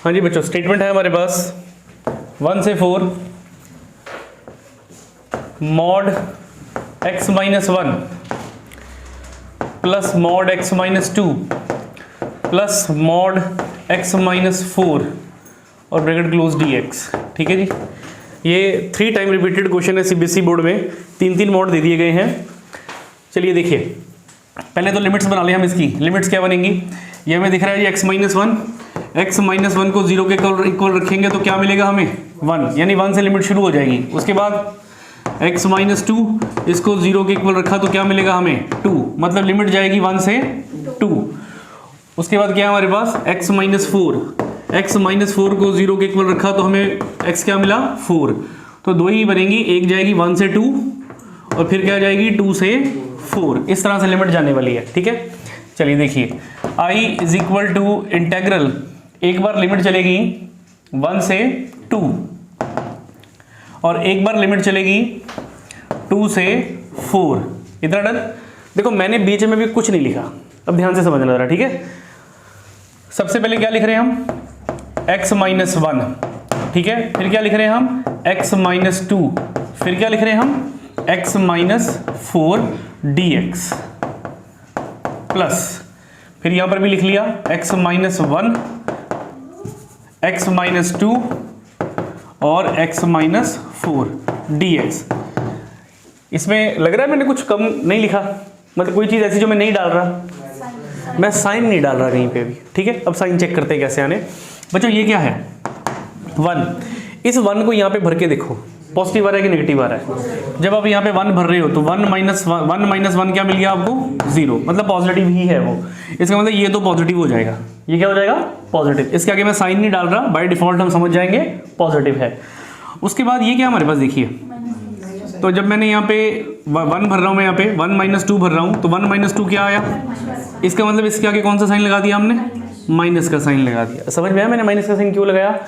हाँ जी बच्चों, स्टेटमेंट है हमारे पास 1 से 4 mod x minus 1 plus mod x minus 2 plus mod x minus 4 और ब्रैकेट क्लोज dx। ठीक है जी, ये 3 टाइम रिपीटेड क्वेश्चन है सीबीएसई बोर्ड में, 3 मॉड दे दिए गए हैं। चलिए देखिए, पहले तो लिमिट्स बना लें हम। इसकी लिमिट्स क्या बनेंगी, ये हमें दिख रहा है x माइनस 1 को 0 के इक्वल रखेंगे तो क्या मिलेगा हमें 1, यानी 1 से लिमिट शुरू हो जाएगी। उसके बाद x माइनस 2 इसको 0 के इक्वल रखा तो क्या मिलेगा हमें 2, मतलब लिमिट जाएगी 1 से 2। उसके बाद क्या है हमारे पास x माइनस 4 को 0 के इक्वल रखा तो हमें x क्या मिला 4, तो दो ही बनेंगी, एक जाएगी 1 से 2 और फिर क्या जाएगी 2 से 4। इस तरह से लिमिट जाने वाली है। ठीक है, चलिए देखिए, I is equal to integral, एक बार लिमिट चलेगी 1 से 2 और एक बार लिमिट चलेगी 2 से 4। इतना डन। देखो मैंने बीच में भी कुछ नहीं लिखा, अब ध्यान से समझना जरा। ठीक है, सबसे पहले क्या लिख रहे हैं हम x माइनस 1, ठीक है, फिर क्या लिख रहे हैं हम x माइनस 2, फिर क्या लिख रहे हैं हम x माइनस 4 dx प्लस, फिर यहां पर भी लिख लिया x माइनस 1, x माइनस 2 और x माइनस 4 dx। इसमें लग रहा है मैंने कुछ कम नहीं लिखा, मतलब कोई चीज़ ऐसी जो मैं नहीं डाल रहा, मैं साइन नहीं डाल रहा कहीं पे भी। ठीक है, अब साइन चेक करते हैं कैसे आने। बच्चों ये क्या है 1, इस 1 को यहाँ पे भर के देखो पॉजिटिव आ रहा है कि नेगेटिव आ रहा है। जब आप यहाँ पे 1 भर रहे हो तो 1 माइनस 1 क्या मिल गया आपको 0, मतलब पॉजिटिव ही है वो। इसका मतलब ये तो पॉजिटिव हो जाएगा, ये क्या हो जाएगा पॉजिटिव। इसके आगे मैं साइन नहीं डाल रहा, बाय डिफॉल्ट हम समझ जाएंगे पॉजिटिव है। उसके बाद ये क्या हमारे पास देखिए, तो जब मैंने यहाँ पे 1 भर रहा हूँ, मैं यहाँ पे 1 माइनस 2 भर रहा हूँ तो 1 माइनस 2 क्या आया, इसका मतलब इसके आगे कौन सा साइन लगा दिया हमने, माइनस का साइन लगा दिया। समझ में आया मैंने माइनस का साइन क्यों लगाया,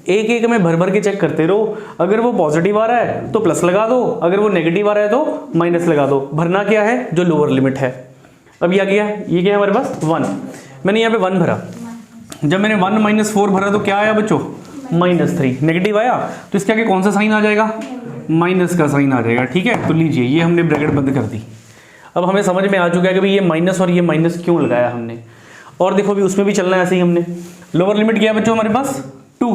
एक एक में भर भर के चेक करते रहो। अगर वो पॉजिटिव आ रहा है तो प्लस लगा दो, अगर वो नेगेटिव आ रहा है तो माइनस लगा दो। भरना क्या है, जो लोअर लिमिट है। अब ये आ गया, ये क्या है हमारे पास 1, मैंने यहाँ पे 1 भरा, जब मैंने 1 माइनस 4 भरा तो क्या आया बच्चों -3, नेगेटिव आया तो इसके आगे कौन सा साइन आ जाएगा, माइनस का साइन आ जाएगा। ठीक है, तो लीजिए ये हमने ब्रैकेट बंद कर दी। अब हमें समझ में आ चुका है कि भाई ये माइनस और ये माइनस क्यों लगाया हमने। और देखो भी उसमें भी चलना है ऐसे ही हमने। लोअर लिमिट क्या है बच्चों हमारे पास 2,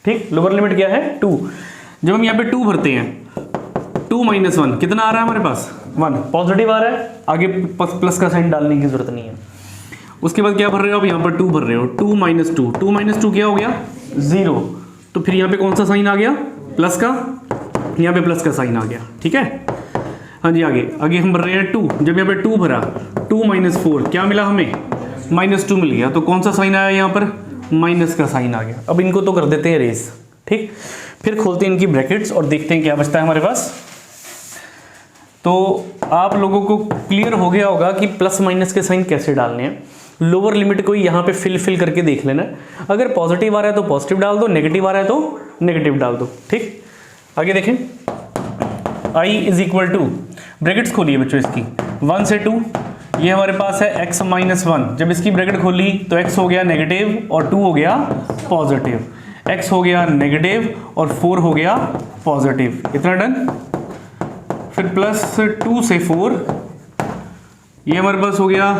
ठीक, लोअर लिमिट क्या है 2। जब हम यहाँ पे 2 भरते हैं 2 माइनस 1 कितना आ रहा है हमारे पास 1, पॉजिटिव आ रहा है, आगे प्लस का साइन डालने की जरूरत नहीं है। उसके बाद क्या भर रहे हो आप, यहाँ पर 2 भर रहे हो, 2 माइनस 2 क्या हो गया 0, तो फिर यहाँ पे कौन सा साइन आ गया प्लस का, यहाँ पे प्लस का साइन आ गया। ठीक है, हाँ जी, आगे हम भर रहे हैं 2, जब यहाँ पे 2 भरा 2 माइनस 4 क्या मिला हमें -2 मिल गया, तो कौन सा साइन आया यहाँ पर माइनस का साइन आ गया। अब इनको तो कर देते हैं रेस। ठीक, फिर खोलते हैं इनकी ब्रैकेट्स और देखते हैं क्या बचता है हमारे पास। तो आप लोगों को क्लियर हो गया होगा कि प्लस माइनस के साइन कैसे डालने हैं। लोअर लिमिट को यहाँ पे फिल करके देख लेना, अगर पॉजिटिव आ रहा है तो पॉजिटिव डाल दो, नेगेटिव आ रहा है तो नेगेटिव डाल दो। ठीक, आगे देखें, I is equal to, brackets खोलिए बच्चों इसकी 1 से 2, ये हमारे पास है x माइनस 1, जब इसकी ब्रैकेट खोली तो x हो गया नेगेटिव और 2 हो गया पॉजिटिव, x हो गया नेगेटिव और 4 हो गया पॉजिटिव। इतना डन। फिर प्लस 2 से 4, ये हमारे पास हो गया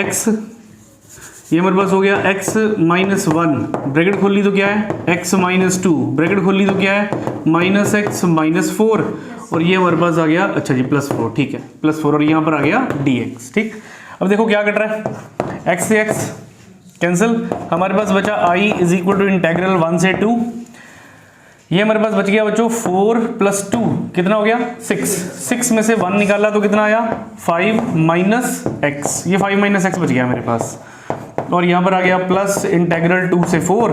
x, ये हमारे पास हो गया x माइनस 1, ब्रैकेट खोल ली तो क्या है x माइनस 2, ब्रैकेट खोल ली तो क्या है -x माइनस 4, और ये हमारे पास आ गया, अच्छा जी +4, ठीक है +4, और यहाँ पर आ गया dx। ठीक, अब देखो क्या कट रहा है, x से x कैंसिल, हमारे पास बचा I is equal to integral 1 से 2, ये हमारे पास बच गया बच्चों 4 + 2 कितना हो गया 6 में से 1 निकाला तो कितना आया 5 माइनस x, ये 5 माइनस x बच गया मेरे पास, और यहाँ पर आ गया प्लस इंटेग्रल 2 से 4।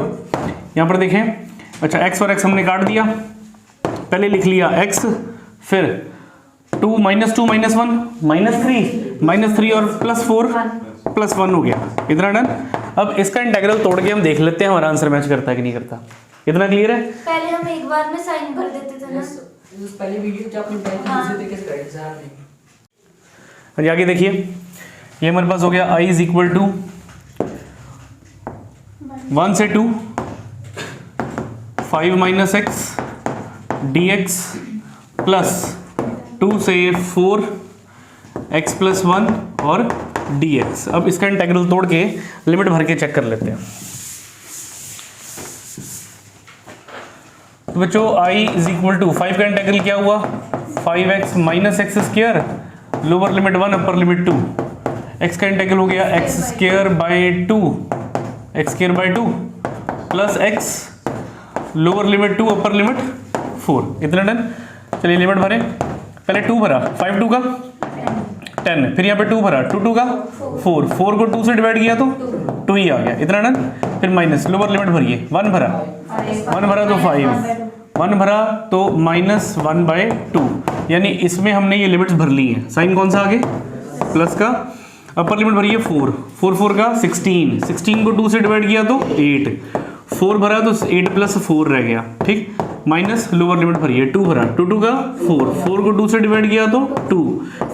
यहाँ पर देखें, अच्छा x और x हमने काट दिया, पहले लिख लिया x, फिर 2 माइनस 1 -3 और +4 +1 हो गया। इतना डन। अब इसका इंटेग्रल तोड़ के हम देख लेते हैं हमारा आंसर मैच करता है कि नहीं करता। इतना क्लियर है। पहले हम एक बार में साइन भर देते थे ना, पहले वीडियो जो आपने पहले कैसे करेक्ट सर आपने। और आगे देखिए, ये हमारे पास हो गया I इज इक्वल टू 1 से 2 5 minus x d x plus 2 से 4 एक्स प्लस 1 और डी एक्स। अब इसका इंटेग्रल तोड़ के लिमिट भर के चेक कर लेते हैं। तो बच्चों i इज इक्वल टू 5 का इंटेग्रल क्या हुआ 5x minus x square, lower limit 1 upper limit 2, x का इंटेग्रल हो गया x square by 2 plus x lower limit 2 upper limit 4। इतना डन। चलिए लिमिट भरे, पहले 2 भरा 5 2 का 10, फिर यहाँ पे 2 भरा 2 2 का 4 को 2 से डिवाइड किया तो 2 ही आ गया। इतना डन। फिर माइनस लोअर लिमिट भरिए, 1 भरा तो 5, 1 भरा तो -1/2, यानी इसमें हमने ये लिमिट्स भर ली हैं। साइन कौन सा आगे प्लस का, अपर लिमिट भरिए 4 का 16 को 2 से डिवाइड किया तो 8, 4 भरा तो 8 प्लस 4 रह गया, ठीक। माइनस लोअर लिमिट भरिए 2 भरा 2 का 4 को 2 से डिवाइड किया तो 2,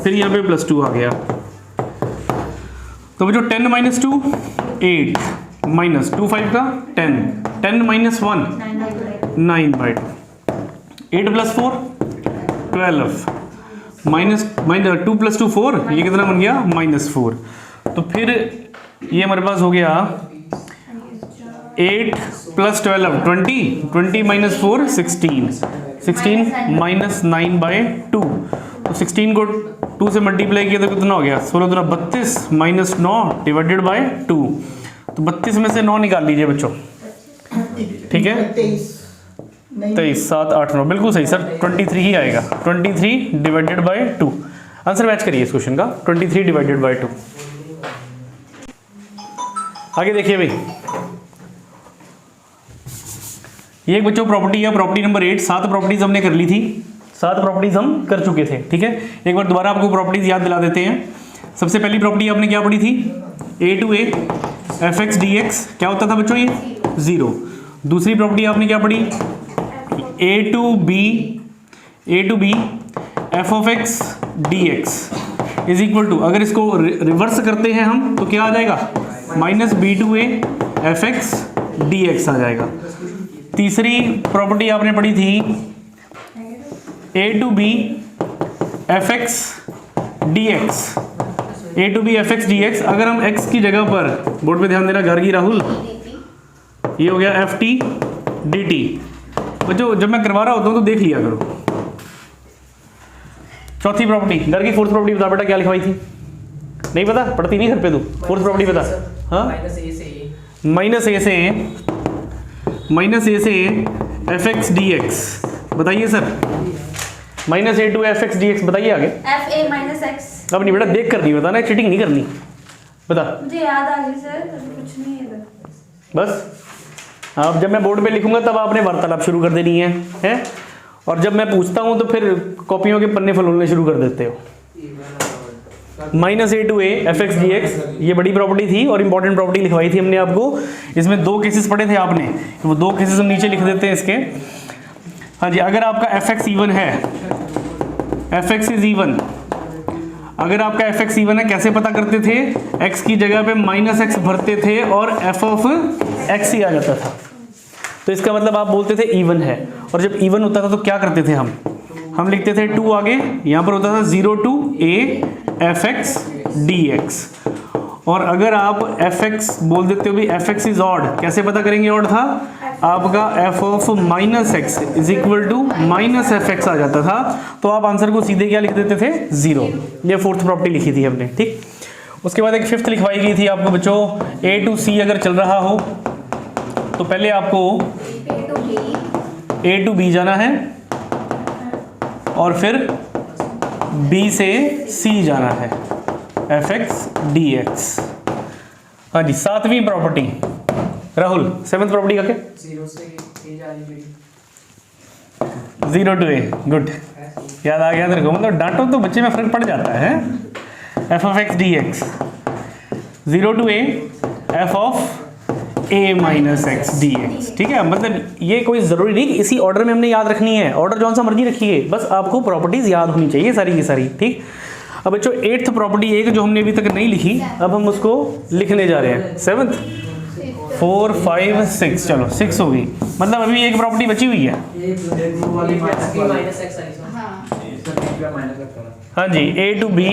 फिर यहाँ पे +2 आ गया। तो बच्चों 10 - 2 8 माइनस 2 5 का 10 माइनस 1 9/2, 8 + 4 12 माइनस 2 + 2 4, ये कितना बन गया -4। तो फिर ये हमारे पास हो गया 8 + 12 20 - 4 16 माइनस 9/2। तो 16 को 2 से मल्टीप्लाई किया तो कितना हो गया 16 दूना 32 माइनस 9 डिवाइडेड बाय 2। तो 32 में से 9 निकाल लीजिए बच्चों, ठीक है। 23 7 8 9, बिल्कुल सही सर, 23 ही आएगा। 23 डिवाइडेड बाय 2, आंसर मैच करिए इस क्वेश्चन का, 23 डिवाइडेड बाय 2। आगे देखिए भाई, ये एक बच्चों प्रॉपर्टी है, प्रॉपर्टी नंबर 8। 7 प्रॉपर्टीज हमने कर ली थी, 7 प्रॉपर्टीज हम कर चुके थे, ठीक है। एक बार दोबारा आपको प्रॉपर्टीज याद दिला देते हैं। सबसे पहली प्रॉपर्टी आपने क्या पढ़ी थी, a to a fx dx क्या होता था बच्चों, ये 0। दूसरी प्रॉपर्टी आपने क्या पढ़ी, a to b f of x dx is equal to, अगर इसको रिवर्स करते हैं हम तो क्या आ जाएगा -b to a fx dx आ जाएगा। तीसरी प्रॉपर्टी आपने पढ़ी थी a to b fx dx। अगर हम x की जगह पर, बोर्ड पे ध्यान देना गार्गी राहुल, ये हो गया ft dt। बच्चों जब मैं करवा रहा होता हूँ तो देख लिया करो। चौथी प्रॉपर्टी गार्गी, फोर्थ प्रॉपर्टी बता बेटा, क्या लिखवाई थी, नहीं पता, पढ़ती नहीं घर पे तू, फोर्थ प्रॉपर्टी बता। हाँ -a से fx dx, बताइए sir, -a to fx dx बताइए आगे। fa - x, अब नहीं बेटा, देख कर नहीं बताना, चीटिंग नहीं करनी, बता। मुझे याद आ गई सर, कुछ नहीं है बस। अब जब मैं बोर्ड पे लिखूंगा तब आपने वार्तालाप शुरू कर देनी है, और जब मैं पूछता हूं तो फिर कॉपियों के पन्ने फलोलने शुरू कर देते हो। -a to a fx dx ये बड़ी प्रॉपर्टी थी और इंपॉर्टेंट प्रॉपर्टी लिखवाई थी हमने आपको। इसमें 2 केसेस पढ़े थे आपने, वो 2 केसेस हम नीचे लिख देते हैं इसके। हाँ जी, अगर आपका fx इवन है, fx इज इवन, अगर आपका fx इवन है कैसे पता करते थे, x की जगह पे -x भरते थे और f of x ही आ जाता था। तो इसका मतलब आप बोलते थे इवन है, और जब इवन होता था तो क्या करते थे हम लिखते थे 2 आगे, यहाँ पर होता था 0 to a fx dx। और अगर आप fx बोल देते हो भी fx इज ऑड, कैसे पता करेंगे ऑड था, आपका f of -x is equal to -fx आ जाता था, तो आप आंसर को सीधे क्या लिख देते थे 0। ये फोर्थ प्रॉपर्टी लिखी थी हमने, ठीक। उसके बाद एक फिफ्थ लिखवाई गई थी आपको बच्चों, a to c अगर चल रहा हो तो पहले आपको a to b जाना है और फिर b से c जाना है, fx dx। हाँ जी, 7वीं प्रॉपर्टी राहुल, 7th प्रॉपर्टी का क्या, 0 to a, गुड, याद आ गया तेरे को, मतलब डांटो तो बच्चे में फर्क पड़ जाता है। f of x dx 0 to a f of a minus x dx, ठीक है। मतलब ये कोई ज़रूरी नहीं कि इसी ऑर्डर में हमने याद रखनी है, ऑर्डर जौन सा मर्जी रखिए, बस आपको प्रॉपर्टीज़ याद होनी चाहिए सारी की सारी, ठीक। अब बच्चों 8th प्रॉपर्टी एक जो हमने अभी तक नहीं लिखी, अब हम उसको लिखने जा रहे हैं। 7th 4 5 6, चलो 6 हो गई। मतलब अभी एक प्रॉपर्टी बची हुई है। वो वाली माइनस एक्स आई सर। हाँ माइनस लगता है। हाँ जी, ए टू बी,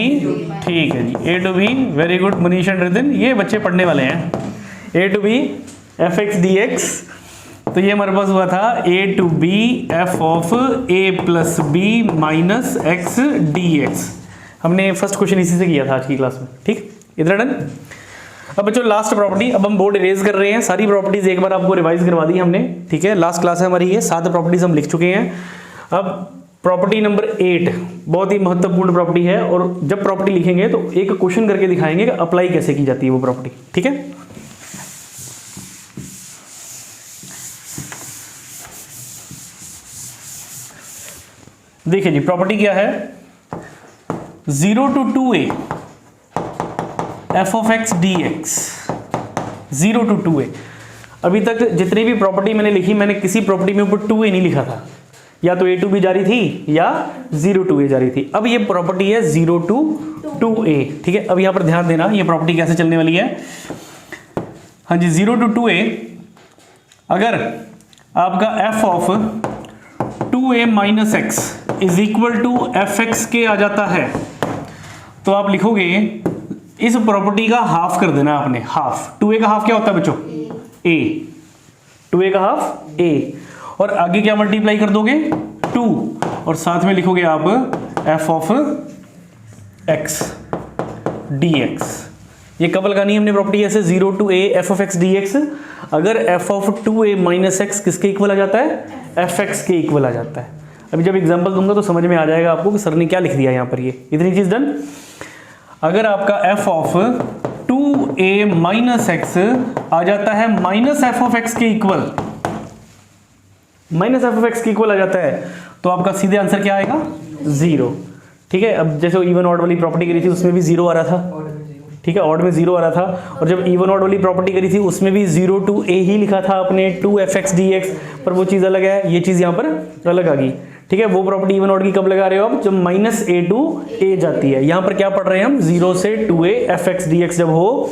ठीक है जी, a to b, very good Manish and Ritin, ये बच्चे पढ़ने वाले हैं। A to b f x d x, तो ये हमारे पास हुआ था a to b f of a plus b minus x d x. हमने फर्स्ट क्वेश्चन इसी से किया था आज की क्लास में, ठीक, इधर डन। अब बच्चों लास्ट प्रॉपर्टी, अब हम बोर्ड इरेज कर रहे हैं, सारी प्रॉपर्टीज एक बार आपको रिवाइज करवा दी हमने, ठीक है, लास्ट क्लास है हमारी ये, 7 प्रॉपर्टीज हम लिख चुके हैं। अब प्रॉपर्टी नंबर 8 बहुत ही महत्वपूर्ण प्रॉपर्टी है, और जब प्रॉपर्टी लिखेंगे तो एक क्वेश्चन करके दिखाएंगे कि अप्लाई कैसे की जाती है वो प्रॉपर्टी, ठीक है। देखिए जी, प्रॉपर्टी क्या है, 0 to 2a F of x d x, 0 to 2a। अभी तक जितनी भी प्रॉपर्टी मैंने लिखी, मैंने किसी प्रॉपर्टी में ऊपर 2a नहीं लिखा था, या तो a to b जारी थी या 0 to a जारी थी। अब ये प्रॉपर्टी है 0 to 2a, ठीक है। अब यहाँ पर ध्यान देना, ये प्रॉपर्टी कैसे चलने वाली है। हाँ जी, 0 to 2a, अगर आपका f of 2a minus x is equal to f x के आ जाता है, तो आप लिखोगे इस प्रॉपर्टी का हाफ कर देना आपने, हाफ। 2a का हाफ क्या होता है बच्चों, a, 2a का हाफ a, और आगे क्या मल्टीप्लाई कर दोगे 2, और साथ में लिखोगे आप f ऑफ x dx। ये कब लगानी है हमने प्रॉपर्टी ऐसे, 0 to a f of x dx, अगर f of 2a minus x किसके इक्वल आ जाता है, fx के इक्वल आ जाता है। अभी जब एग्जांपल दूंगा तो समझ में आ जाएगा आपको कि सर ने क्या लिख दिया यहाँ पर, ये इतनी चीज डन। अगर आपका f of 2a minus x आ जाता है माइनस एफ ऑफ एक्स के equal, minus f of x के इक्वल आ जाता है, तो आपका सीधे आंसर क्या आएगा, 0, ठीक है। अब जैसे इवन ऑड वाली प्रॉपर्टी करी थी उसमें भी 0 आ रहा था, ठीक है, ऑड में 0 आ रहा था, और जब इवन ऑड वाली प्रॉपर्टी करी थी उसमें भी 0 to a ही लिखा था आपने, 2fx dx, पर वो चीज़ अलग है, ये चीज़ यहाँ पर अलग आ गई, ठीक है। वो प्रॉपर्टी इवन ऑड की कब लगा रहे हो आप, जब माइनस a to a जाती है। यहाँ पर क्या पढ़ रहे हैं हम, 0 से 2a fx dx जब हो,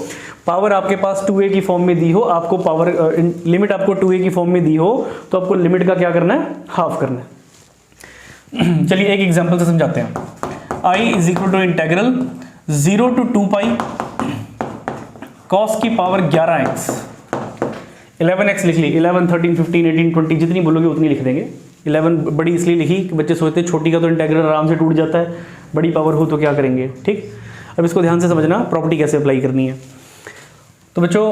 पावर आपके पास 2a की फॉर्म में दी हो, आपको पावर लिमिट आपको 2a की फॉर्म में दी हो, तो आपको लिमिट का क्या करना है, हाफ करना है। चलिए एक एग्जाम्पल से समझाते हैं। i is equal to integral 0 to 2 pi cos की पावर 11x, 11x लिख ली, 11 13 15 18 20 जितनी बोलोगे उतनी लिख देंगे। 11 बड़ी इसलिए लिखी कि बच्चे सोचते हैं छोटी का तो इंटेग्रल आराम से टूट जाता है, बड़ी पावर हो तो क्या करेंगे, ठीक। अब इसको ध्यान से समझना, प्रॉपर्टी कैसे अप्लाई करनी है। तो बच्चों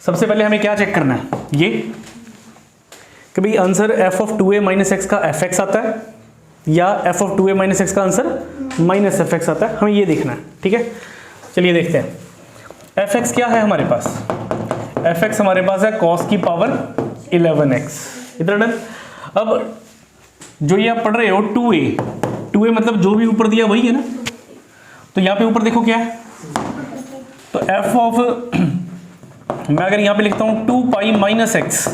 सबसे पहले हमें क्या चेक करना है, ये कि भाई answer f of 2a minus x का fx आता है, या f of 2a minus x का आंसर माइनस fx आता है, हमें ये देखना है, ठीक है। चलिए देखते हैं fx क्या है हमारे पास, fx हमारे पास है cos की पावर 11x, इतना डन। अब जो ये आप पढ़ रहे हो 2a मतलब जो भी ऊपर दिया वही है ना, तो यहाँ पे ऊपर देखो क्या है, तो f ऑफ मैं अगर यहाँ पे लिखता हूँ 2 pi minus x,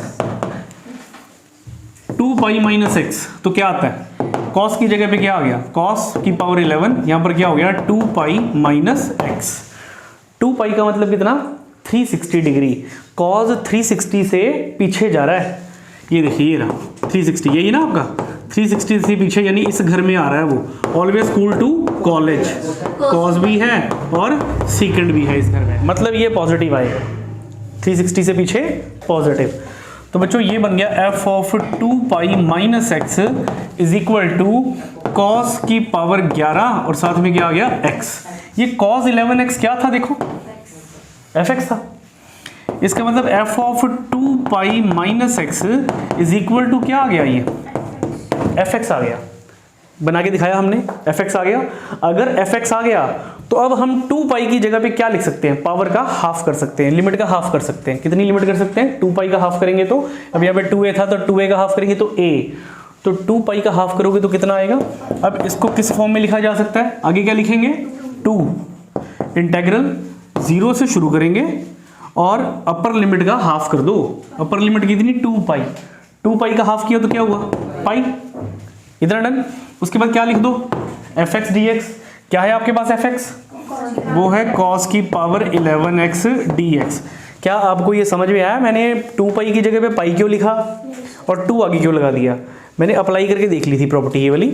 2 pi minus x, तो क्या आता है, cos की जगह पे क्या आ गया, cos की पावर 11, यहाँ पर क्या हो गया 2 पाई माइनस एक्स। 2 पाई का मतलब कितना, 360 डिग्री, cos 360 से पीछे जा रहा है, ये देखिए ये रहा 360, यही ना आपका 360 से पीछे, यानी इस घर में आ रहा है वो, always school to college, cos भी है और सेकंड भी है इस घर में, मतलब ये पॉजिटिव आएगा, 360 से पीछे पॉजिटिव। तो बच्चों ये बन गया f of 2 pi minus x is equal to cos की पावर 11 और साथ में क्या आ गया x। ये cos 11x क्या था, देखो fx था, इसका मतलब f of 2 pi minus x is equal to क्या आ गया, ये fx आ गया, बना के दिखाया हमने, fx आ गया। अगर fx आ गया तो अब हम 2 पाई की जगह पे क्या लिख सकते हैं, पावर का हाफ कर सकते हैं, लिमिट का हाफ कर सकते हैं। कितनी लिमिट कर सकते हैं, 2 पाई का हाफ करेंगे तो, अब यहाँ पे 2a था तो 2a का हाफ करेंगे तो a, तो 2 पाई का हाफ करोगे तो कितना आएगा। अब इसको किस फॉर्म में लिखा जा सकता है, आगे क्या लिखेंगे, 2 इंटेग्रल 0 से शुरू करेंगे और अपर लिमिट का हाफ कर दो, अपर लिमिट कितनी 2 पाई, 2 पाई का हाफ किया तो क्या हुआ पाई, इतना डन। उसके बाद क्या लिख दो, fx dx, क्या है आपके पास fx, वो है cos की पावर 11x dx। क्या आपको ये समझ में आया मैंने 2 पाई की जगह पे पाई क्यों लिखा और 2 आगे क्यों लगा दिया? मैंने अप्लाई करके देख ली थी प्रॉपर्टी ये वाली,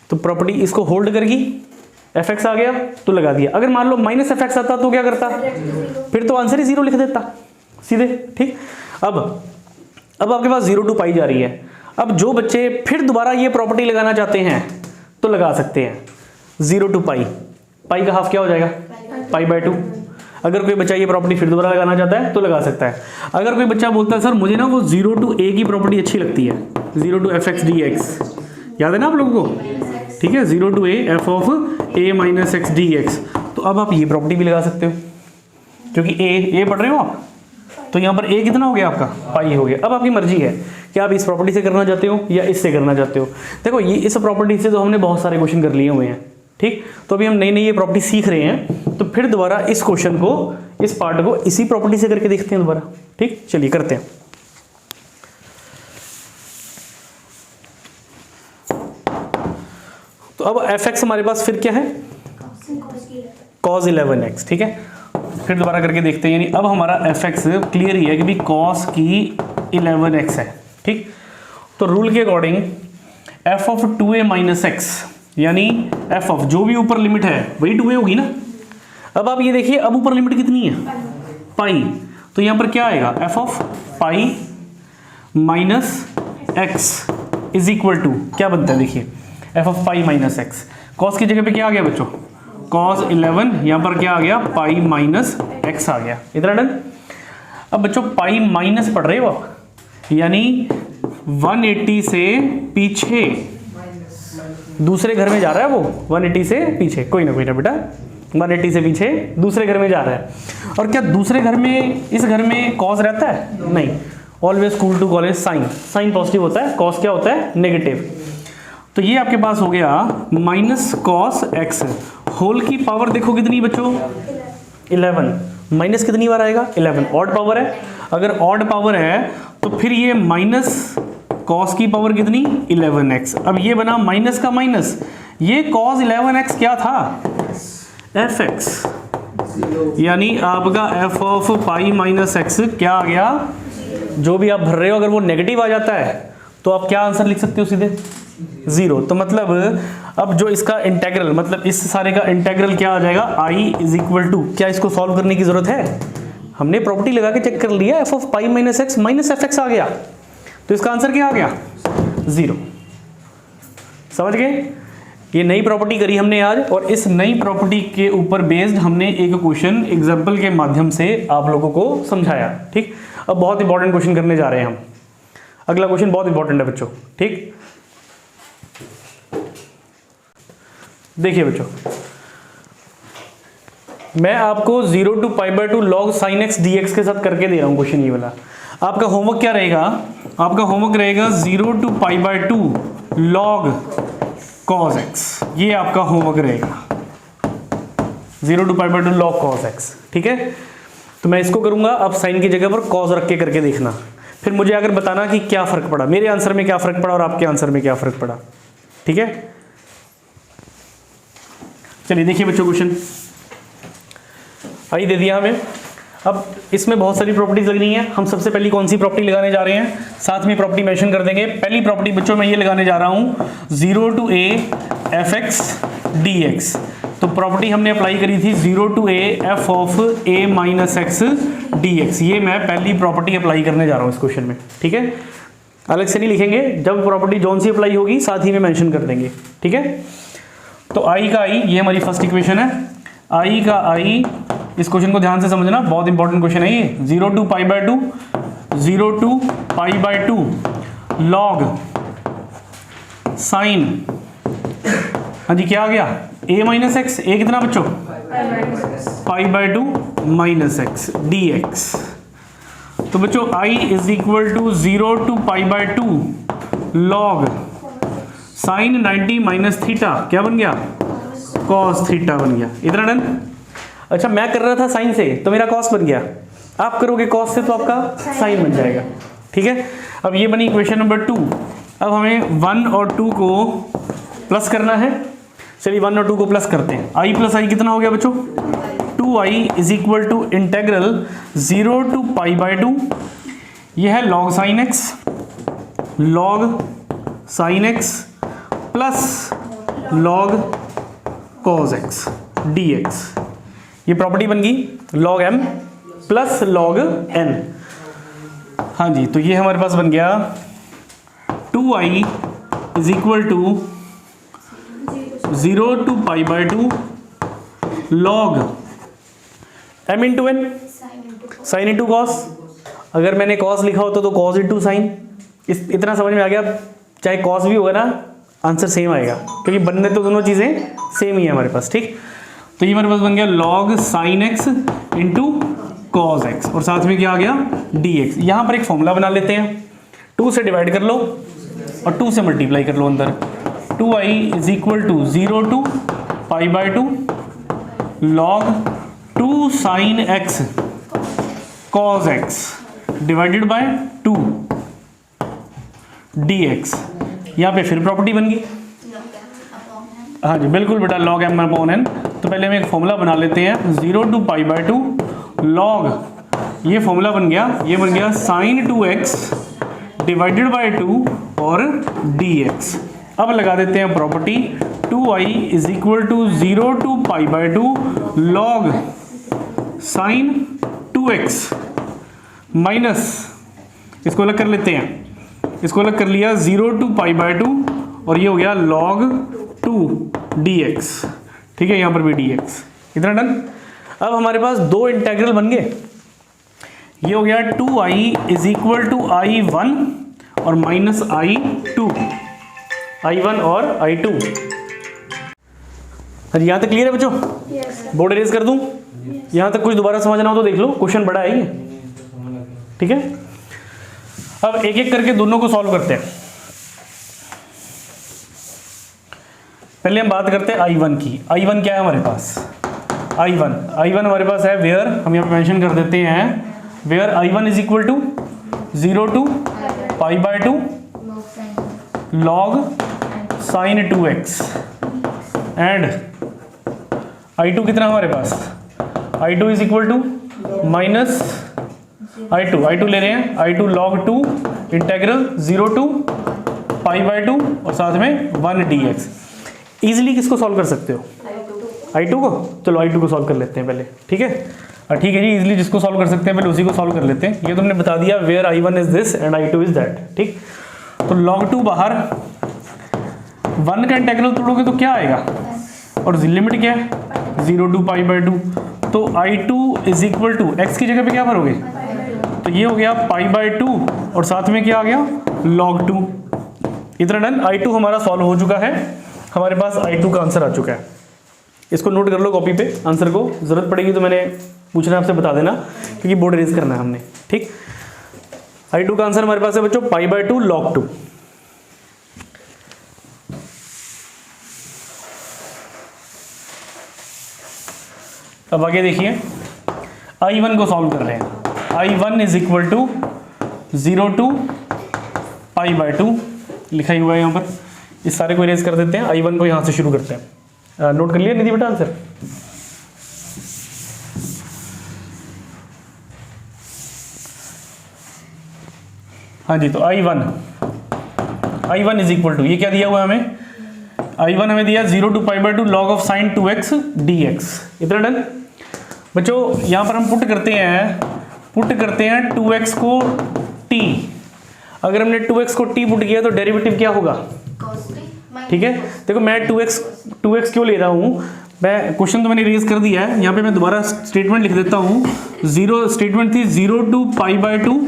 तो प्रॉपर्टी इसको होल्ड करगी, एफ आ गया तो लगा दिया। अगर मान लो माइनस एफ आता तो क्या करता? फिर तो आंसर ही 0 लिख देता सीधे। ठीक, अब आपके पास 0 to पाई जा रही है। अब जो बच्चे फिर दोबारा ये प्रॉपर्टी लगाना चाहते हैं तो लगा सकते हैं। 0 to पाई, पाई का हाफ क्या हो जाएगा? π/2। अगर कोई बच्चा ये प्रॉपर्टी फिर दोबारा लगाना चाहता है तो लगा सकता है। अगर कोई बच्चा बोलता है सर मुझे ना वो 0 to a की प्रॉपर्टी अच्छी लगती है, 0 to fx dx, याद है ना आप लोगों को? ठीक है, 0 to a f of a minus x dx, तो अब आप ये प्रॉपर्टी भी लगा सकते हो क्योंकि a पढ़ रहे हो आप, तो यहाँ पर a कितना हो गया आपका? पाई हो गया। अब आपकी मर्जी है कि आप इस प्रॉपर्टी से करना चाहते हो या इससे करना चाहते हो। देखो ये इस प्रॉपर्टी से तो हमने बहुत सारे क्वेश्चन कर लिए हुए हैं। ठीक, तो अभी हम नई नई ये प्रॉपर्टी सीख रहे हैं, तो फिर दोबारा इस क्वेश्चन को, इस पार्ट को इसी प्रॉपर्टी से करके देखते हैं दोबारा। ठीक, चलिए करते हैं। तो अब fx हमारे पास फिर क्या है? cos 11x। ठीक है, फिर दोबारा करके देखते हैं। यानी अब हमारा fx क्लियर ही है कि भी cos की 11x है। ठीक, तो रूल के according f of 2a minus x, यानी f ऑफ जो भी ऊपर लिमिट है वही 2a होगी ना। अब आप ये देखिए, अब ऊपर लिमिट कितनी है? पाई, तो यहाँ पर क्या आएगा? f of pi minus x is equal to क्या बनता है? देखिए f of pi minus x, cos की जगह पे क्या आ गया बच्चों? cos 11, यहाँ पर क्या आ गया? पाई माइनस एक्स आ गया। इतना डन। अब बच्चों पाई माइनस पढ़ रहे हो आप, यानी 180 से पीछे दूसरे घर में जा रहा है वो, 180 से पीछे, कोई ना बेटा 180 से पीछे दूसरे घर में जा रहा है। और क्या दूसरे घर में, इस घर में कॉस रहता है? नहीं, always school to college sine positive होता है, कॉस क्या होता है? नेगेटिव। तो ये आपके पास हो गया माइनस कॉस एक्स होल की पावर देखो कितनी बच्चों? 11। माइनस कितनी बार आएगा? 11। ऑड पावर है, अगर ऑड पावर है तो फिर ये माइनस कॉस की पावर कितनी? 11x। अब ये बना माइनस का माइनस, ये cos 11x क्या था? fx, यानी आपका f of pi minus x क्या आ गया? जो भी आप भर रहे हो अगर वो नेगेटिव आ जाता है तो आप क्या आंसर लिख सकते हो? सीधे 0। तो मतलब अब जो इसका इंटेग्रल, मतलब इस सारे का इंटेग्रल क्या आ जाएगा? i इज इक्वल टू, क्या इसको सॉल्व करने की जरूरत है? हमने प्रॉपर्टी लगा के चेक कर लिया, f of pi minus x minus fx आ गया, तो इसका आंसर क्या आ गया? 0। समझ गए? ये नई प्रॉपर्टी करी हमने आज, और इस नई प्रॉपर्टी के ऊपर बेस्ड हमने एक क्वेश्चन एग्जाम्पल के माध्यम से आप लोगों को समझाया। ठीक, अब बहुत इंपॉर्टेंट क्वेश्चन करने जा रहे हैं हम। अगला क्वेश्चन बहुत इंपॉर्टेंट है बच्चों। ठीक, देखिए बच्चों, मैं आपको 0 to π/2 log sin x dx के साथ करके दे रहा हूं क्वेश्चन ये वाला। आपका होमवर्क क्या रहेगा? आपका होमवर्क रहेगा 0 to π/2 log cos x, ये आपका होमवर्क रहेगा 0 to π/2 log cos x। ठीक है, तो मैं इसको करूंगा, आप साइन की जगह पर cos रख के करके देखना, फिर मुझे अगर बताना कि क्या फर्क पड़ा, मेरे आंसर में क्या फर्क पड़ा और आपके आंसर में क्या फर्क पड़ा। ठीक है, चलिए देखिए बच्चों क्वेश्चन आई दे दिया हमें। अब इसमें बहुत सारी प्रॉपर्टीज लगनी है, हम सबसे पहली कौन सी प्रॉपर्टी लगाने जा रहे हैं, साथ में प्रॉपर्टी मेंशन कर देंगे। पहली प्रॉपर्टी बच्चों मैं ये लगाने जा रहा हूँ 0 to a fx dx। तो प्रॉपर्टी हमने अप्लाई करी थी 0 to a f of a minus x dx, ये मैं पहली प्रॉपर्टी अप्लाई करने जा रहा हूँ इस क्वेश्चन में। ठीक है, अलग से नहीं लिखेंगे, जब प्रॉपर्टी जौन सी अप्लाई होगी साथ ही में मेंशन कर देंगे। ठीक है, तो i का i, ये हमारी फर्स्ट इक्वेशन है, i का i, इस क्वेश्चन को ध्यान से समझना, बहुत इंपॉर्टेंट क्वेश्चन है ये। 0 to π/2 log साइन, हाँ जी क्या आ गया? a माइनस एक्स, a कितना बच्चों? π/2 माइनस एक्स dx। तो बच्चों i is equal to 0 to π/2 log sine 90 minus theta, क्या बन गया? cos थीटा बन गया। इतना डन। अच्छा, मैं कर रहा था साइन से तो मेरा cos बन गया, आप करोगे cos से तो आपका साइन बन जाएगा। ठीक है, अब ये बनी इक्वेशन नंबर 2। अब हमें 1 और 2 को प्लस करना है। चलिए 1 और 2 को प्लस करते हैं। i प्लस i कितना हो गया बच्चों? 2 2i is equal to integral 0 to pi by 2, यह है log sin x plus log cos x dx। ये प्रॉपर्टी बन गई log m plus log n। हाँ जी, तो ये हमारे पास बन गया 2i is equal to 0 to pi by 2 log m into n sine into cos. अगर मैंने कॉस लिखा होता तो कॉस इंटू साइन। इतना समझ में आ गया, चाहे कॉस भी होगा ना आंसर सेम आएगा, क्योंकि बनने तो दोनों चीज़ें सेम ही है हमारे पास। ठीक, तो ये हमारे पास बन गया log sin x into cos x, और साथ में क्या आ गया dx। यहाँ पर एक फॉर्मूला बना लेते हैं, 2 से डिवाइड कर लो और 2 से मल्टीप्लाई कर लो अंदर। 2i is equal to 0 to pi by 2 log 2 sin x cos x divided by 2 dx। यहाँ पे फिर प्रॉपर्टी बन गई। हाँ जी बिल्कुल बेटा, log m अपॉन n। तो पहले हम एक फॉर्मूला बना लेते हैं, 0 टू पाई बाय 2 log, ये फॉर्मूला बन गया, ये बन गया sin 2x डिवाइडेड बाय 2 और dx। अब लगा देते हैं property, 2i is equal to 0 to pi by 2 log sin 2x minus, इसको अलग कर लेते हैं, इसको अलग कर लिया 0 टू पाई बाय 2 और ये हो गया log 2 dx। ठीक है, यहाँ पर भी dx। इतना डन। अब हमारे पास दो इंटेग्रल बन गए, ये हो गया 2i is equal to i1 और माइनस i2, i1 और i2। यहाँ तक क्लियर है बच्चों? बोर्ड इरेज कर दूं? यहाँ तक कुछ दोबारा समझना हो तो देख लो, क्वेश्चन बड़ा है ये। ठीक है, अब एक एक करके दोनों को सॉल्व करते हैं। पहले हम बात करते हैं i1 की। i1 क्या है हमारे पास? i1 हमारे पास है वेयर, हम यहाँ पे मेंशन कर देते हैं where i1 is equal to 0 to pi by 2 log sin 2x and i2 कितना हमारे पास? i2 is equal to minus i2 ले रहे हैं, i2 log 2 integral 0 to pi by 2 और साथ में 1 dx। इजीली किसको सॉल्व कर सकते हो? i2 को। चलो i2 को सॉल्व कर लेते हैं पहले। ठीक है, ठीक है जी, इजीली जिसको सॉल्व कर सकते हैं पहले उसी को सॉल्व कर लेते हैं। ये तुमने बता दिया where i1 is this and i2 is that. ठीक, तो log 2 बाहर, 1 का इंटेग्रल तोड़ोगे तो क्या आएगा, और लिमिट क्या है 0 टू पाई बाय 2। तो i2 is equal to x की जगह पे क्या भरोगे, तो ये हो गया पाई बाय 2 और साथ में क्या आ गया log 2। इतना डन। i2 हमारा सॉल्व हो चुका है, हमारे पास i2 का आंसर आ चुका है। इसको नोट कर लो कॉपी पे, आंसर को जरूरत पड़ेगी तो मैंने पूछना आपसे बता देना, क्योंकि बोर्ड रेज करना है हमने। ठीक, i2 का आंसर हमारे पास है बच्चों पाई बाय 2 log 2। अब आगे देखिए, i1 को सॉल्व कर रहे हैं। i1 is equal to 0 to pi by 2 लिखा ही हुआ है यहाँ पर। इस सारे को इरेज कर देते हैं, i1 को यहाँ से शुरू करते हैं। नोट कर लिया निधि बेटा आंसर? हाँ जी, तो i1 इज इक्वल टू, ये क्या दिया हुआ है हमें? i1 हमें दिया 0 to pi by 2 log of sin 2x dx। इतना डन बच्चों। यहाँ पर हम पुट करते हैं 2x को t। अगर हमने 2x को t पुट किया तो डेरिवेटिव क्या होगा? ठीक है, देखो मैं 2x क्यों ले रहा हूँ, मैं क्वेश्चन तो मैंने रेज कर दिया है, यहाँ पे मैं दोबारा स्टेटमेंट लिख देता हूँ। स्टेटमेंट थी 0 to pi by 2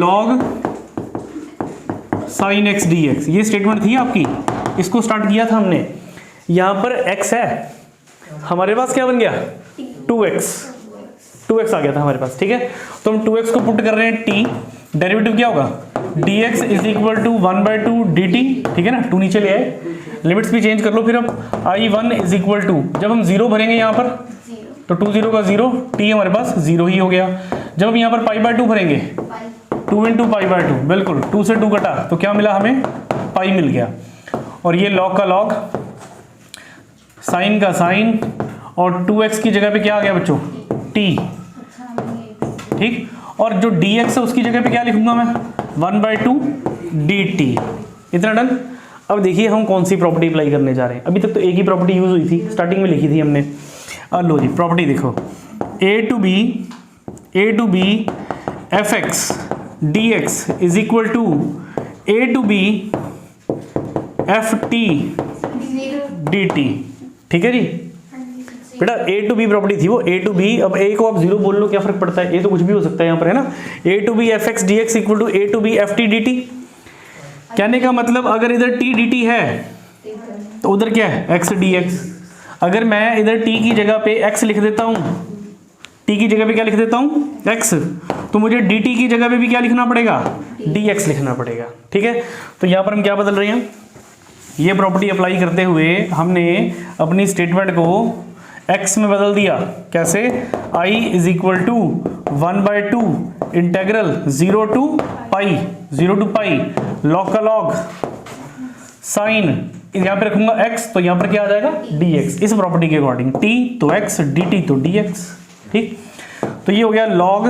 log sin x dx, ये स्टेटमेंट थी आपकी। इसको स्टार्ट किया था हमने, यहाँ पर x है, हमारे पास क्या बन गया 2x आ गया था हमारे पास। ठीक है, तो हम 2x को पुट कर रहे हैं t, डेरिवेटिव क्या होगा dx is equal to 1/2 dt। ठीक है ना, 2 नीचे ले आए, लिमिट्स भी चेंज कर लो। फिर अब i1 इज इक्वल टू, जब हम 0 भरेंगे यहाँ पर तो 2 0 का 0, t हमारे पास 0 ही हो गया। जब हम यहाँ पर पाई बाय 2 भरेंगे 2 इंटू पाई बाय 2, बिल्कुल 2 से 2 कटा तो क्या मिला हमें, पाई मिल गया। और ये लॉग का लॉग, साइन का साइन और 2x की जगह पे क्या आ गया बच्चों, t, अच्छा नहीं ठीक। और जो dx है उसकी जगह पे क्या लिखूंगा मैं, 1/2 dt। इतना डन। अब देखिए हम कौन सी प्रॉपर्टी अप्लाई करने जा रहे हैं। अभी तक तो एक ही प्रॉपर्टी यूज हुई थी, स्टार्टिंग में लिखी थी हमने। अब लो जी प्रॉपर्टी देखो, a to b fx dx is equal to a to b ft dt। ठीक है जी बेटा, a to b प्रॉपर्टी थी वो, a to b। अब a को आप जीरो बोल लो, क्या फर्क पड़ता है, a तो कुछ भी हो सकता है यहाँ पर, है ना। a to b fx dx equal to a to b ft dt। कहने का मतलब अगर इधर t dt है तो उधर क्या है, x dx। अगर मैं इधर t की जगह पे x लिख देता हूँ, t की जगह पे क्या लिख देता हूँ, x, तो मुझे dt की जगह पे भी क्या लिखना पड़ेगा, dx लिखना पड़ेगा। ठीक है, तो यहाँ पर हम क्या बदल रहे हैं, ये प्रॉपर्टी अप्लाई करते हुए हमने अपनी स्टेटमेंट को x में बदल दिया। कैसे, i is equal to 1/2 integral 0 to pi log का लॉग साइन, यहाँ पे रखूंगा x तो यहाँ पर क्या आ जाएगा, dx। इस प्रॉपर्टी के अकॉर्डिंग t तो x, dt तो dx। ठीक, तो ये हो गया लॉग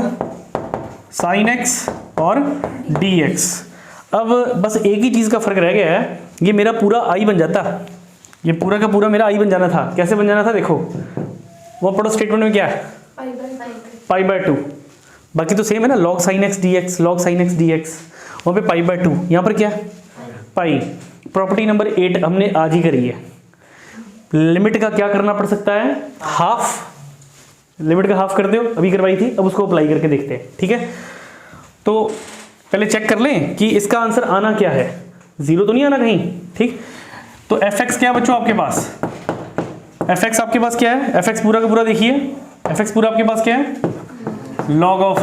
साइन x और dx। अब बस एक ही चीज़ का फर्क रह गया है, ये मेरा पूरा i बन जाता, ये पूरा का पूरा मेरा i बन जाना था। कैसे बन जाना था, देखो वो पढ़ो स्टेटमेंट में क्या है, पाई/2। बाकी तो सेम है ना, log sine x dx, log sine x dx, वहाँ पे पाई/2, यहाँ पर क्या पाई। प्रॉपर्टी नंबर 8 हमने आज ही करी है। लिमिट का क्या करना पड़ सकता है, हाफ। लिमिट का हाफ करते हो, अभी करवाई थी, अब उसको अप्लाई करके देखते हैं। ठीक है, तो पहले चेक कर लें कि इसका आंसर आना क्या है, जीरो तो नहीं आना कहीं। ठीक, तो fx क्या है बच्चों आपके पास, fx आपके पास क्या है, fx पूरा का पूरा देखिए, fx पूरा आपके पास क्या है, log of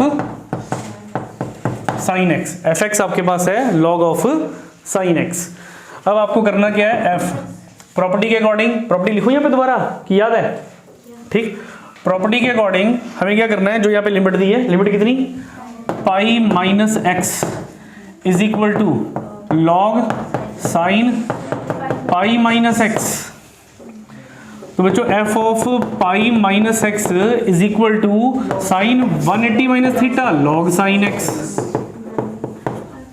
sine x। fx आपके पास है log ऑफ साइन x। अब आपको करना क्या है, f प्रॉपर्टी के अकॉर्डिंग, प्रॉपर्टी लिखो यहाँ पे दोबारा कि याद है। ठीक, प्रॉपर्टी के अकॉर्डिंग हमें क्या करना है, जो यहाँ पे लिमिट दी है, लिमिट कितनी, pi minus x is equal to log sine pi minus x. तो बच्चों f of pi minus x is equal to sine 180 minus theta log sine x।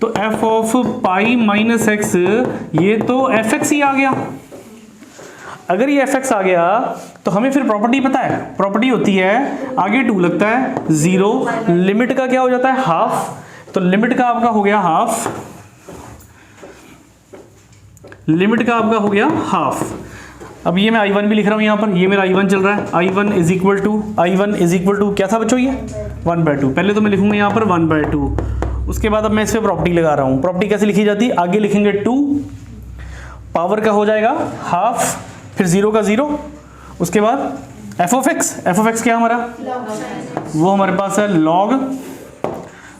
तो f of pi minus x, ये तो fx ही आ गया। अगर ये fx आ गया तो हमें फिर प्रॉपर्टी पता है, प्रॉपर्टी होती है आगे 2 लगता है 0, लिमिट का क्या हो जाता है, हाफ। तो लिमिट का आपका हो गया हाफ, लिमिट का आपका हो गया हाफ। अब ये मैं I1 भी लिख रहा हूँ यहाँ पर, ये मेरा I1 चल रहा है। I1 इज इक्वल टू क्या था बच्चों, ये 1/2। पहले तो मैं लिखूंगा यहाँ पर 1/2, उसके बाद अब मैं इस पर प्रॉपर्टी लगा रहा हूँ। प्रॉपर्टी कैसे लिखी जाती है, आगे लिखेंगे 2, पावर का हो जाएगा हाफ, फिर 0 का 0, उसके बाद f ऑफ x क्या हमारा, वो हमारे पास है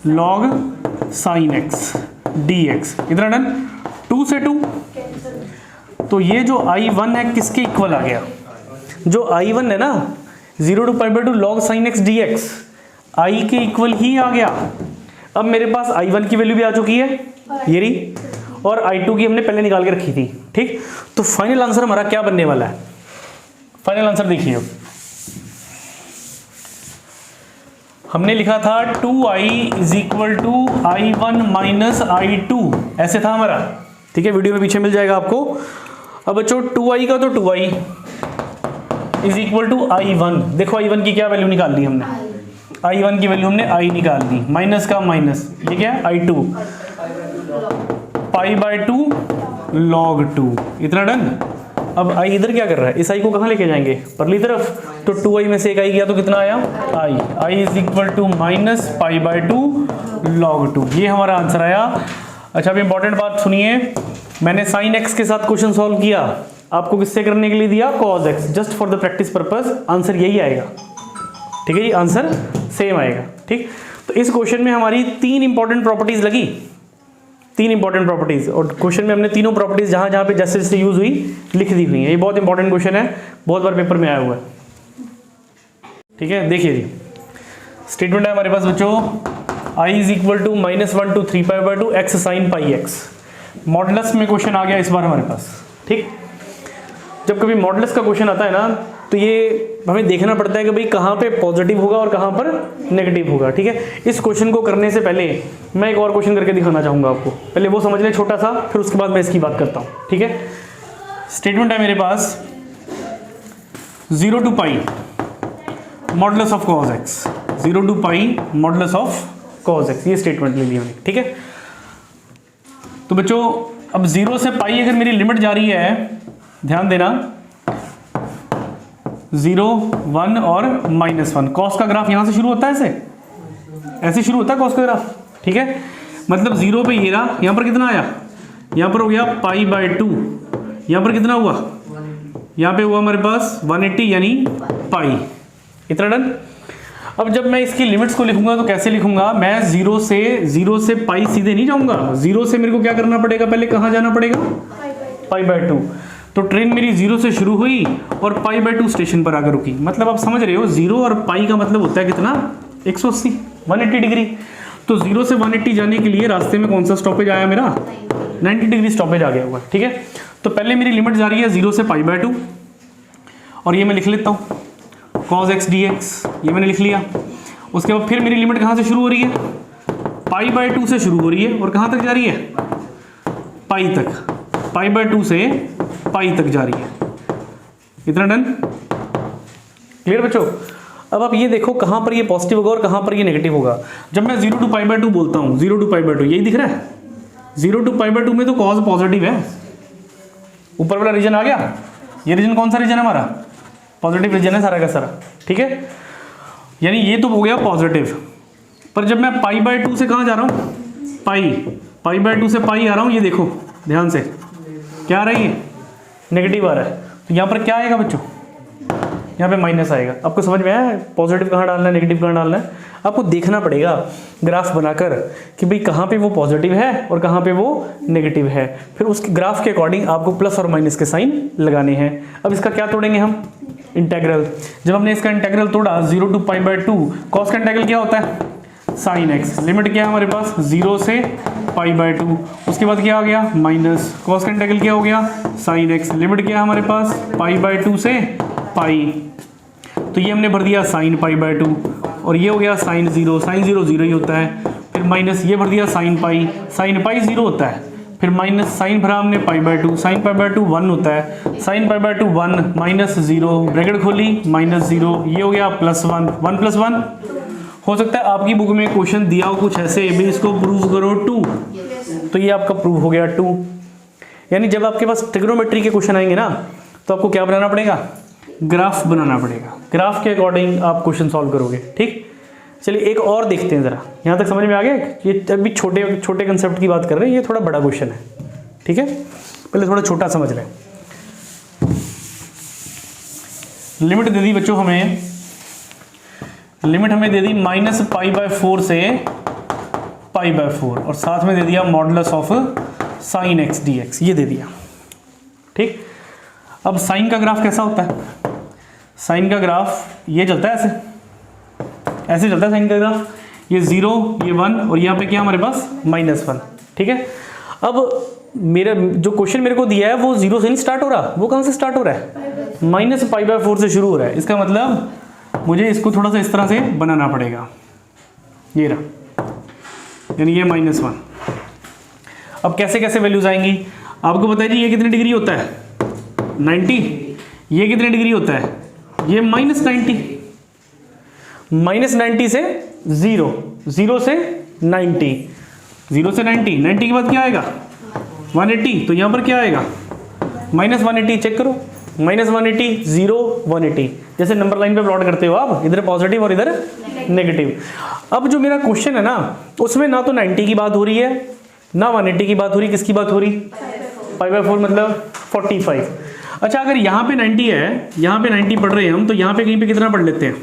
log साइन x dx। इतना डन, 2 से 2, तो ये जो I1 है किसके इक्वल आ गया, जो I1 है ना 0 to पाई/2 log sin x dx, I के इक्वल ही आ गया। अब मेरे पास I1 की वैल्यू भी आ चुकी है, ये रही, और I2 की हमने पहले निकाल के रखी थी। ठीक, तो फाइनल आंसर हमारा क्या बनने वाला है, फाइनल आंसर देखिए, हमने लिखा था 2i is equal to I1 minus I2, ऐसे था हमारा। ठीक है, वीडियो में पीछे मिल जाएगा आपको। अब बच्चों 2i का तो 2i is equal to I1। देखो I1 की क्या वैल्यू निकाल ली हमने, I1 की वैल्यू हमने i निकाल ली, माइनस का माइनस, ये क्या है I2, पाई/2 log 2। इतना डन। अब i इधर क्या कर रहा है, इस i को कहाँ लेके जाएंगे, परली तरफ, तो 2i में से एक i गया तो कितना आया, i is equal to minus पाई/2 log 2। ये हमारा आंसर आया। अच्छा, अब इंपॉर्टेंट बात सुनिए, मैंने साइन x के साथ क्वेश्चन सॉल्व किया, आपको किससे करने के लिए दिया, cos x, just for the practice purpose. Answer यही आएगा। ठीक है जी, आंसर सेम आएगा। ठीक, तो इस क्वेश्चन में हमारी 3 इंपॉर्टेंट प्रॉपर्टीज लगी, 3 इंपॉर्टेंट प्रॉपर्टीज, और क्वेश्चन में हमने तीनों प्रॉपर्टीज जहां जहां पे जैसे जैसे यूज हुई लिख दी हुई है। ये बहुत इंपॉर्टेंट क्वेश्चन है, बहुत बार पेपर में आया हुआ है। ठीक है, देखिए जी, स्टेटमेंट है हमारे पास बच्चों, i is equal to -1 to 3 पाई/2 x sine pi x। Modulus में क्वेश्चन आ गया इस बार हमारे पास। ठीक, जब कभी मॉडुलस का क्वेश्चन आता है ना, तो ये हमें देखना पड़ता है कि भाई कहाँ पे पॉजिटिव होगा और कहाँ पर नेगेटिव होगा। ठीक है, इस क्वेश्चन को करने से पहले मैं एक और क्वेश्चन करके दिखाना चाहूँगा आपको। पहले वो समझ लें छोटा सा, फिर उसके बाद मैं इसकी बात करता हूँ। ठीक है, स्टेटमेंट है मेरे पास 0 to pi modulus of cos x, 0 to pi modulus of cos x, ये स्टेटमेंट ले लिया हमने। ठीक है, तो बच्चों अब 0 से पाई अगर मेरी लिमिट जा रही है, ध्यान देना 0, 1 और -1, कॉस का ग्राफ यहां से शुरू होता है, ऐसे शुरू होता है कॉस का ग्राफ। ठीक है, मतलब 0 पे ये रहा, यहां पर कितना आया, यहां पर हो गया π/2, यहां पर कितना हुआ, यहां पे हुआ हमारे पास 180 यानी पाई। इतना डन। अब जब मैं इसकी लिमिट्स को लिखूंगा तो कैसे लिखूंगा, मैं 0 से पाई सीधे नहीं जाऊंगा, 0 से मेरे को क्या करना पड़ेगा, पहले कहाँ जाना पड़ेगा, π/2। तो ट्रेन मेरी 0 से शुरू हुई और π/2 स्टेशन पर आकर रुकी। मतलब आप समझ रहे हो 0 और पाई का मतलब होता है कितना, 180, 180 डिग्री। तो 0 से 180 जाने के लिए रास्ते में कौन सा स्टॉपेज आया, मेरा 90 डिग्री स्टॉपेज आ गया होगा। ठीक है, तो पहले मेरी लिमिट जा रही है 0 से π/2 और ये मैं लिख लेता हूँ cos x dx, ये मैंने लिख लिया। उसके बाद फिर मेरी लिमिट कहाँ से शुरू हो रही है, π/2 से शुरू हो रही है और कहाँ तक जा रही है, पाई तक, π/2 से पाई तक जा रही है। इतना डन, क्लियर बच्चों। अब आप ये देखो कहाँ पर ये पॉजिटिव होगा और कहाँ पर ये नेगेटिव होगा। जब मैं 0 to π/2 बोलता हूँ, 0 to π/2 यही दिख रहा है, 0 to π/2 में तो cos पॉजिटिव है, ऊपर वाला रीजन आ गया। ये रीजन कौन सा रीजन है हमारा, पॉजिटिव रीजन है सारा का सारा। ठीक है, यानी ये तो हो गया पॉजिटिव। पर जब मैं π/2 से कहाँ जा रहा हूँ, π/2 से पाई आ रहा हूँ, ये देखो ध्यान से क्या आ रही है, नेगेटिव आ रहा है। तो यहाँ पर क्या आएगा बच्चों, यहाँ पे माइनस आएगा। आपको समझ में आया पॉजिटिव कहाँ डालना है, नेगेटिव कहाँ डालना है। आपको देखना पड़ेगा ग्राफ बनाकर कि भाई कहाँ पे वो पॉजिटिव है और कहाँ पे वो नेगेटिव है। फिर उस ग्राफ के अकॉर्डिंग आपको प्लस और माइनस के साइन लगाने हैं। अब इसका क्या तोड़ेंगे हम, इंटेग्रल। जब हमने इसका इंटेग्रल तोड़ा 0 to π/2, कॉस का इंटेग्रल क्या होता है, साइन एक्स। लिमिट क्या है हमारे पास, 0 से π/2। उसके बाद क्या आ गया, माइनस, कॉस का इंटेग्रल क्या हो गया, साइन एक्स। लिमिट क्या है हमारे पास, π/2 से पाई। तो ये हमने भर दिया साइन π/2 और ये हो गया साइन 0, साइन 0 0 ही होता है। फिर माइनस ये भर दिया साइन पाई 0 होता है। फिर माइनस साइन भरा हमने π/2, साइन π/2 1 होता है, साइन π/2 1 माइनस 0, ब्रैकेट खोली -0, ये हो गया +1, 1 + 1 हो सकता है आपकी बुक में क्वेश्चन दिया हो कुछ ऐसे, भी इसको प्रूव करो 2, तो ये आपका प्रूव हो गया 2। यानी जब आपके पास ट्रिग्नोमेट्री के क्वेश्चन आएंगे ना, तो आपको क्या बनाना पड़ेगा, ग्राफ बनाना पड़ेगा। ग्राफ के अकॉर्डिंग आप क्वेश्चन सॉल्व करोगे। ठीक, चलिए एक और देखते हैं ज़रा, यहाँ तक समझ में आ गया। ये अभी छोटे छोटे कंसेप्ट की बात कर रहे हैं, ये थोड़ा बड़ा क्वेश्चन है। ठीक है, पहले थोड़ा छोटा समझ लें। लिमिट दे दी बच्चों हमें, लिमिट हमें दे दी -π/4 से π/4 और साथ में दे दिया modulus of sin x dx, ये दे दिया। ठीक, अब साइन का ग्राफ कैसा होता है, साइन का ग्राफ ये चलता है, ऐसे चलता है साइन का ग्राफ, ये 0, ये 1 और यहाँ पे क्या हमारे पास -1। ठीक है, अब मेरा जो क्वेश्चन मेरे को दिया है वो 0 से नहीं स्टार्ट हो रहा, वो कहाँ से स्टार्ट हो रहा है, -π/4 से शुरू हो रहा है। इसका मतलब मुझे इसको थोड़ा सा इस तरह से बनाना पड़ेगा, ये रहा, यानी ये -1। अब कैसे कैसे वैल्यूज आएंगी आपको बताइए। ये कितनी डिग्री होता है, 90। ये कितने डिग्री होता है, ये -90। -90 से 0, 0 से 90, 0 से 90, 90 के बाद क्या आएगा 180। तो यहाँ पर क्या आएगा -180, चेक करो, -180, 0, 180, जैसे नंबर लाइन पे प्लॉट करते हो आप, इधर पॉजिटिव और इधर नेगेटिव। अब जो मेरा क्वेश्चन है ना, उसमें ना तो 90 की बात हो रही है, ना 180 की बात हो रही, किसकी बात हो रही, π/4 मतलब 45। अच्छा, अगर यहाँ पे 90 है, यहाँ पे 90 पढ़ रहे हैं हम, तो यहाँ पे कहीं पे कितना पढ़ लेते हैं,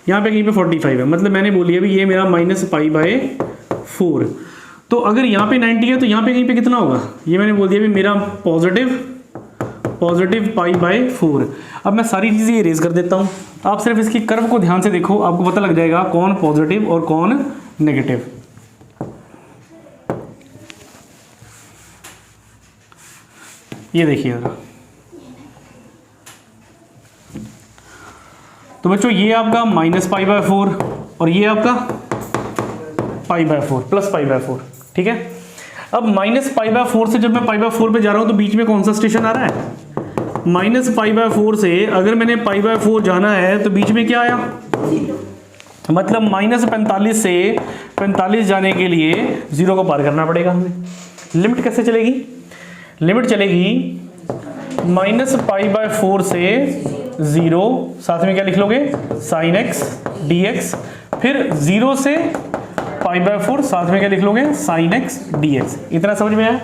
यहाँ पे कहीं पे 45 है, मतलब मैंने बोली अभी ये मेरा -π/4। तो अगर यहाँ पे 90 है तो यहाँ पे कहीं पे कितना होगा, ये मैंने बोल दिया भी मेरा पॉजिटिव π/4। अब मैं सारी चीज़ें इरेज कर देता हूँ, आप सिर्फ इसकी कर्व को ध्यान से देखो, आपको पता लग जाएगा कौन पॉजिटिव और कौन नेगेटिव। ये देखिए जरा, तो बच्चों ये आपका -π/4 और ये आपका π/4 प्लस π/4, ठीक है। अब -π/4 से जब मैं π/4 पे जा रहा हूँ तो बीच में कौन सा स्टेशन आ रहा है? -π/4 से अगर मैंने π/4 जाना है तो बीच में क्या आया? मतलब -45 से 45 जाने के लिए 0 को पार करना पड़ेगा हमें। लिमिट कैसे चलेगी? लिमिट चलेगी -π/4 से 0, साथ में क्या लिख लोगे? sin x dx, फिर 0 से π/4, साथ में क्या लिख लोगे? sin x dx। इतना समझ में आया?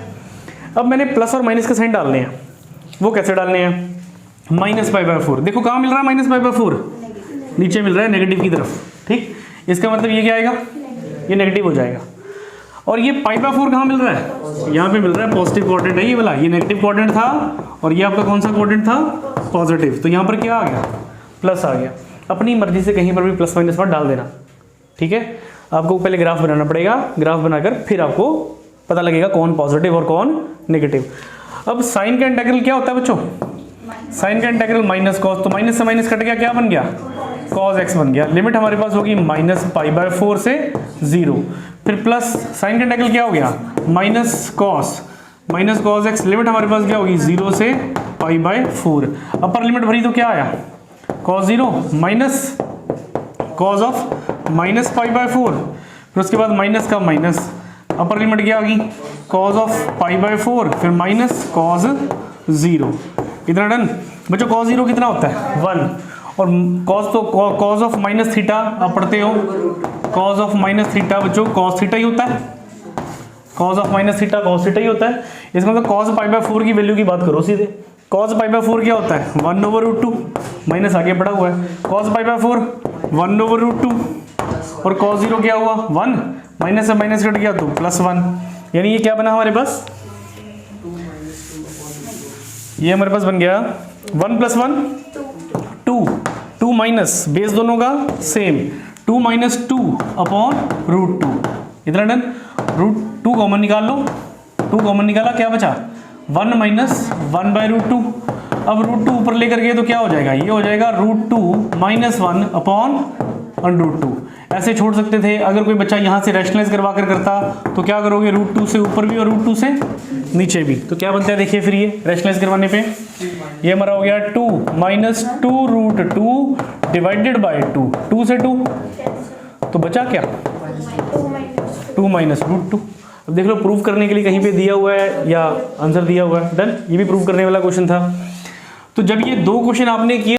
अब मैंने प्लस और माइनस के साइन डालने हैं। वो कैसे डालने हैं? -π/4 देखो कहाँ मिल रहा है -π/4? नीचे मिल रहा है नेगेटिव की तरफ, ठीक। इसका मतलब ये क्या आएगा? ये नेगेटिव हो जाएगा। और ये π/4 कहाँ मिल रहा है? यहाँ पे मिल रहा है, पॉजिटिव कोऑर्डिनेट है ये वाला। ये नेगेटिव कोऑर्डिनेट था और ये आपका कौन सा कोऑर्डिनेट था? पॉजिटिव। तो यहाँ पर क्या आ गया? प्लस आ गया। अपनी मर्जी से कहीं पर भी प्लस माइनस मत डाल देना, ठीक है। आपको पहले ग्राफ बनाना पड़ेगा, ग्राफ बनाकर फिर आपको पता लगेगा कौन पॉजिटिव और कौन नेगेटिव। अब साइन का इंटीग्रल क्या होता है बच्चों? साइन का इंटीग्रल माइनस कॉस, तो माइनस से माइनस कट गया, क्या बन गया? कॉस एक्स बन गया। लिमिट हमारे पास होगी -π/4 से 0, फिर प्लस साइन का इंटीग्रल क्या हो गया? Minus cos x. लिमिट हमारे पास क्या होगी? 0 से π/4। अपर लिमिट भरी तो क्या आया? cos 0 माइनस कॉस ऑफ -π/4, फिर उसके बाद माइनस का माइनस, अपर लिमिट क्या होगी? cos ऑफ π/4, फिर माइनस cos 0। इतना डन बच्चों। cos 0 कितना होता है? 1। और cos तो cos ऑफ माइनस थीटा आप पढ़ते हो, cos ऑफ माइनस थीटा बच्चों cos थीटा ही होता है। cos of minus theta cos theta ही होता है। इसका मतलब cos π/4 की वैल्यू की बात करो सीधे। cos π/4 क्या होता है? 1/√2, माइनस आगे पड़ा हुआ है। cos π/4 1/√2 और cos 0 क्या हुआ? 1, माइनस से माइनस कट गया तो +1। यानी ये क्या बना हमारे पास? ये हमारे पास बन गया 1 + 1 2 माइनस बेस दोनों का सेम 2 - 2/√2। इतना डन। √2 कॉमन निकाल लो, 2 कॉमन निकाला, क्या बचा? 1 - 1/√2। अब √2 ऊपर लेकर गए तो क्या हो जाएगा? ये हो जाएगा √2 - 1/√2। ऐसे छोड़ सकते थे। अगर कोई बच्चा यहाँ से रैशनलाइज करवा कर करता तो क्या करोगे? √2 से ऊपर भी और √2 से नीचे भी। तो क्या बनता है देखिए फिर ये रैशनलाइज करवाने पे ये हमारा हो गया 2 - 2√2 डिवाइडेड बाय 2, 2 से 2 तो बचा क्या? 2 - √2। अब देख लो प्रूव करने के लिए कहीं पे दिया हुआ है या आंसर दिया हुआ है। डन। ये भी प्रूव करने वाला क्वेश्चन था। तो जब ये दो क्वेश्चन आपने किए